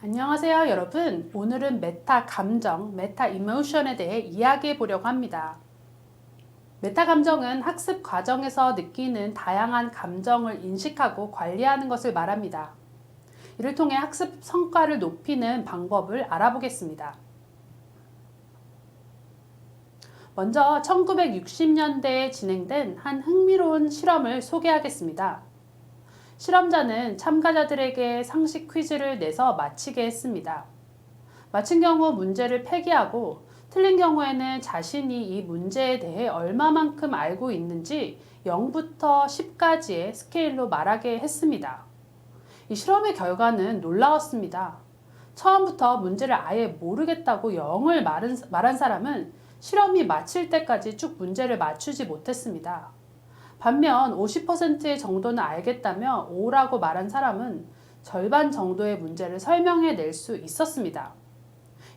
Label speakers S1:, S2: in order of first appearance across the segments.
S1: 안녕하세요, 여러분. 오늘은 메타 감정, 메타 이모션에 대해 이야기해 보려고 합니다. 메타 감정은 학습 과정에서 느끼는 다양한 감정을 인식하고 관리하는 것을 말합니다. 이를 통해 학습 성과를 높이는 방법을 알아보겠습니다. 먼저 1960년대에 진행된 한 흥미로운 실험을 소개하겠습니다. 실험자는 참가자들에게 상식 퀴즈를 내서 맞히게 했습니다. 맞힌 경우 문제를 폐기하고 틀린 경우에는 자신이 이 문제에 대해 얼마만큼 알고 있는지 0부터 10까지의 스케일로 말하게 했습니다. 이 실험의 결과는 놀라웠습니다. 처음부터 문제를 아예 모르겠다고 0을 말한 사람은 실험이 마칠 때까지 쭉 문제를 맞추지 못했습니다. 반면 50%의 정도는 알겠다며 5라고 말한 사람은 절반 정도의 문제를 설명해 낼 수 있었습니다.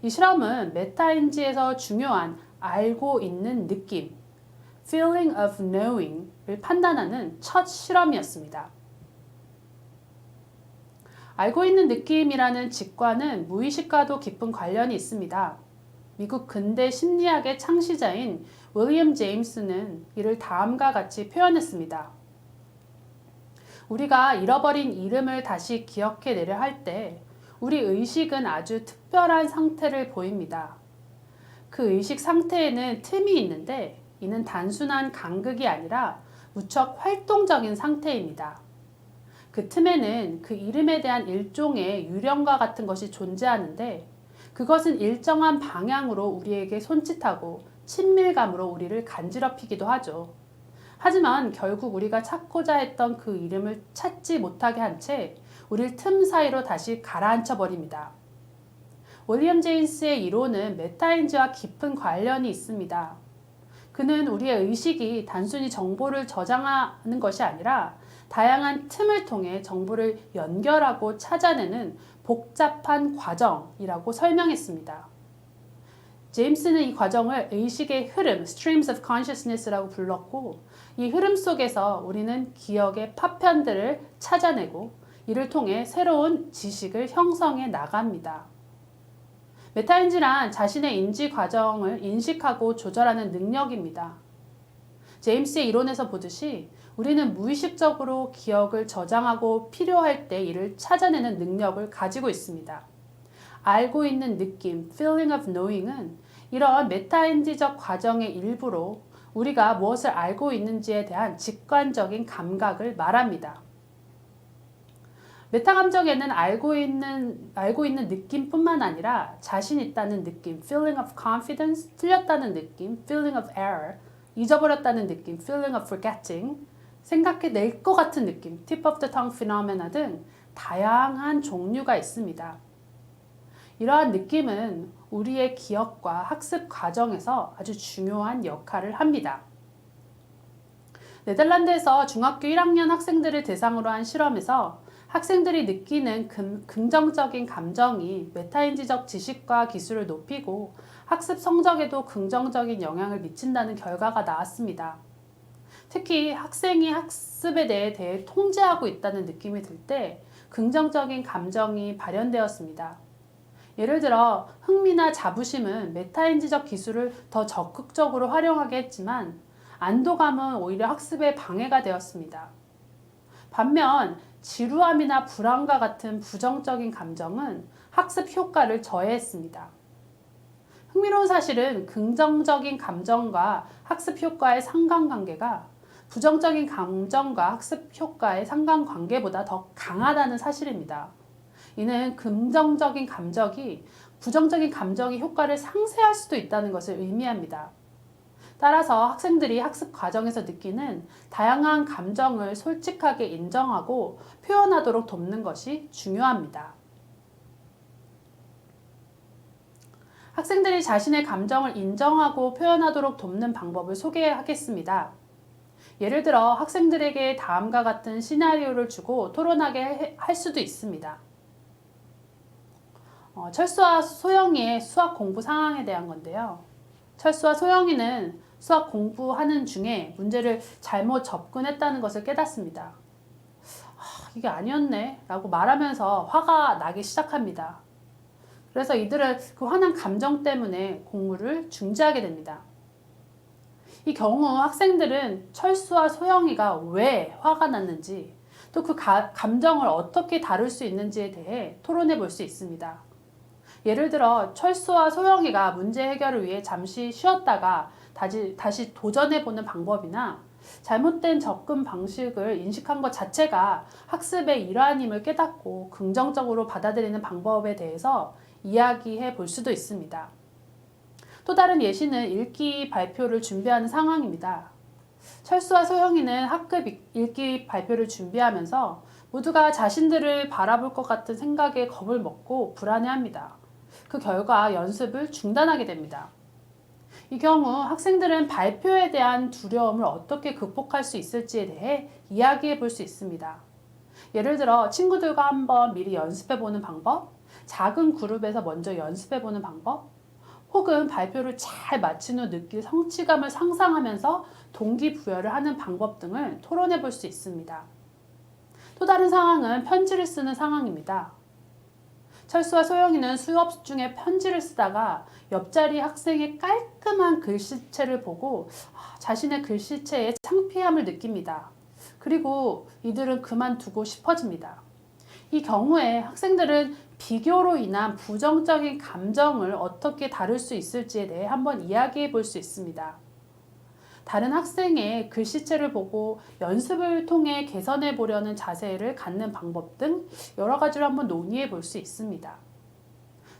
S1: 이 실험은 메타인지에서 중요한 알고 있는 느낌, feeling of knowing을 판단하는 첫 실험이었습니다. 알고 있는 느낌이라는 직관은 무의식과도 깊은 관련이 있습니다. 미국 근대 심리학의 창시자인 윌리엄 제임스는 이를 다음과 같이 표현했습니다. 우리가 잃어버린 이름을 다시 기억해내려 할 때 우리 의식은 아주 특별한 상태를 보입니다. 그 의식 상태에는 틈이 있는데 이는 단순한 간극이 아니라 무척 활동적인 상태입니다. 그 틈에는 그 이름에 대한 일종의 유령과 같은 것이 존재하는데 그것은 일정한 방향으로 우리에게 손짓하고 친밀감으로 우리를 간지럽히기도 하죠. 하지만 결국 우리가 찾고자 했던 그 이름을 찾지 못하게 한 채 우리를 틈 사이로 다시 가라앉혀 버립니다. 윌리엄 제임스의 이론은 메타인지와 깊은 관련이 있습니다. 그는 우리의 의식이 단순히 정보를 저장하는 것이 아니라 다양한 틈을 통해 정보를 연결하고 찾아내는 복잡한 과정이라고 설명했습니다. 제임스는 이 과정을 의식의 흐름, streams of consciousness라고 불렀고, 이 흐름 속에서 우리는 기억의 파편들을 찾아내고 이를 통해 새로운 지식을 형성해 나갑니다. 메타인지란 자신의 인지 과정을 인식하고 조절하는 능력입니다. 제임스의 이론에서 보듯이 우리는 무의식적으로 기억을 저장하고 필요할 때 이를 찾아내는 능력을 가지고 있습니다. 알고 있는 느낌, feeling of knowing은 이런 메타인지적 과정의 일부로 우리가 무엇을 알고 있는지에 대한 직관적인 감각을 말합니다. 메타감정에는 알고 있는 느낌뿐만 아니라 자신 있다는 느낌, feeling of confidence, 틀렸다는 느낌, feeling of error, 잊어버렸다는 느낌, feeling of forgetting, 생각해낼 것 같은 느낌, tip of the tongue phenomena 등 다양한 종류가 있습니다. 이러한 느낌은 우리의 기억과 학습 과정에서 아주 중요한 역할을 합니다. 네덜란드에서 중학교 1학년 학생들을 대상으로 한 실험에서 학생들이 느끼는 긍정적인 감정이 메타인지적 지식과 기술을 높이고 학습 성적에도 긍정적인 영향을 미친다는 결과가 나왔습니다. 특히 학생이 학습에 대해 통제하고 있다는 느낌이 들 때 긍정적인 감정이 발현되었습니다. 예를 들어 흥미나 자부심은 메타인지적 기술을 더 적극적으로 활용하게 했지만 안도감은 오히려 학습에 방해가 되었습니다. 반면 지루함이나 불안과 같은 부정적인 감정은 학습 효과를 저해했습니다. 흥미로운 사실은 긍정적인 감정과 학습 효과의 상관관계가 부정적인 감정과 학습 효과의 상관관계보다 더 강하다는 사실입니다. 이는 긍정적인 감정이 부정적인 감정의 효과를 상쇄할 수도 있다는 것을 의미합니다. 따라서 학생들이 학습 과정에서 느끼는 다양한 감정을 솔직하게 인정하고 표현하도록 돕는 것이 중요합니다. 학생들이 자신의 감정을 인정하고 표현하도록 돕는 방법을 소개하겠습니다. 예를 들어 학생들에게 다음과 같은 시나리오를 주고 토론하게 할 수도 있습니다. 철수와 소영이의 수학 공부 상황에 대한 건데요. 철수와 소영이는 수학 공부하는 중에 문제를 잘못 접근했다는 것을 깨닫습니다. 이게 아니었네 라고 말하면서 화가 나기 시작합니다. 그래서 이들은 그 화난 감정 때문에 공부를 중지하게 됩니다. 이 경우 학생들은 철수와 소영이가 왜 화가 났는지, 또 그 감정을 어떻게 다룰 수 있는지에 대해 토론해 볼 수 있습니다. 예를 들어 철수와 소영이가 문제 해결을 위해 잠시 쉬었다가 다시 도전해 보는 방법이나, 잘못된 접근 방식을 인식한 것 자체가 학습의 일환임을 깨닫고 긍정적으로 받아들이는 방법에 대해서 이야기해 볼 수도 있습니다. 또 다른 예시는 읽기 발표를 준비하는 상황입니다. 철수와 소영이는 학급 읽기 발표를 준비하면서 모두가 자신들을 바라볼 것 같은 생각에 겁을 먹고 불안해합니다. 그 결과 연습을 중단하게 됩니다. 이 경우 학생들은 발표에 대한 두려움을 어떻게 극복할 수 있을지에 대해 이야기해 볼 수 있습니다. 예를 들어 친구들과 한번 미리 연습해 보는 방법, 작은 그룹에서 먼저 연습해 보는 방법, 혹은 발표를 잘 마친 후 느낄 성취감을 상상하면서 동기부여를 하는 방법 등을 토론해 볼 수 있습니다. 또 다른 상황은 편지를 쓰는 상황입니다. 철수와 소영이는 수업 중에 편지를 쓰다가 옆자리 학생의 깔끔한 글씨체를 보고 자신의 글씨체에 창피함을 느낍니다. 그리고 이들은 그만두고 싶어집니다. 이 경우에 학생들은 비교로 인한 부정적인 감정을 어떻게 다룰 수 있을지에 대해 한번 이야기해 볼 수 있습니다. 다른 학생의 글씨체를 보고 연습을 통해 개선해 보려는 자세를 갖는 방법 등 여러 가지를 한번 논의해 볼 수 있습니다.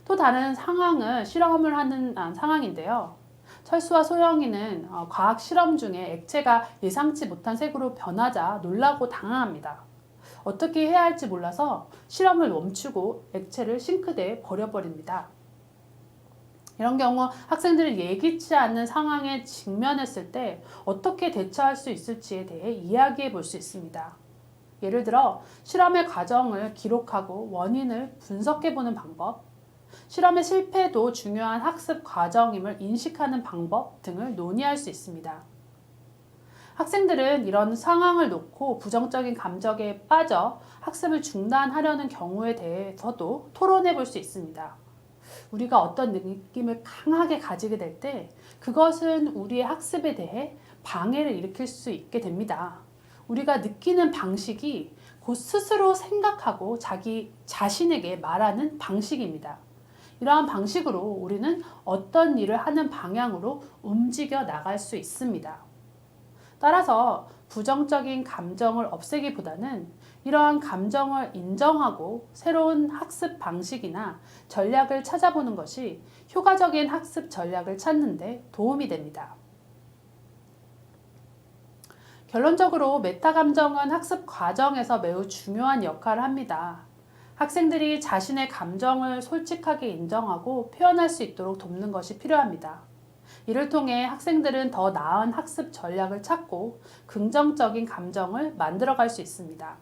S1: 또 다른 상황은 실험을 하는 상황인데요. 철수와 소영이는 과학 실험 중에 액체가 예상치 못한 색으로 변하자 놀라고 당황합니다. 어떻게 해야 할지 몰라서 실험을 멈추고 액체를 싱크대에 버려버립니다. 이런 경우 학생들이 예기치 않는 상황에 직면했을 때 어떻게 대처할 수 있을지에 대해 이야기해 볼 수 있습니다. 예를 들어 실험의 과정을 기록하고 원인을 분석해 보는 방법, 실험의 실패도 중요한 학습 과정임을 인식하는 방법 등을 논의할 수 있습니다. 학생들은 이런 상황을 놓고 부정적인 감정에 빠져 학습을 중단하려는 경우에 대해서도 토론해 볼 수 있습니다. 우리가 어떤 느낌을 강하게 가지게 될 때 그것은 우리의 학습에 대해 방해를 일으킬 수 있게 됩니다. 우리가 느끼는 방식이 곧 스스로 생각하고 자기 자신에게 말하는 방식입니다. 이러한 방식으로 우리는 어떤 일을 하는 방향으로 움직여 나갈 수 있습니다. 따라서 부정적인 감정을 없애기보다는 이러한 감정을 인정하고 새로운 학습 방식이나 전략을 찾아보는 것이 효과적인 학습 전략을 찾는 데 도움이 됩니다. 결론적으로 메타 감정은 학습 과정에서 매우 중요한 역할을 합니다. 학생들이 자신의 감정을 솔직하게 인정하고 표현할 수 있도록 돕는 것이 필요합니다. 이를 통해 학생들은 더 나은 학습 전략을 찾고 긍정적인 감정을 만들어갈 수 있습니다.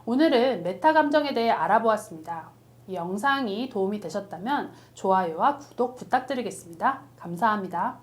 S1: 오늘은 메타 감정에 대해 알아보았습니다. 이 영상이 도움이 되셨다면 좋아요와 구독 부탁드리겠습니다. 감사합니다.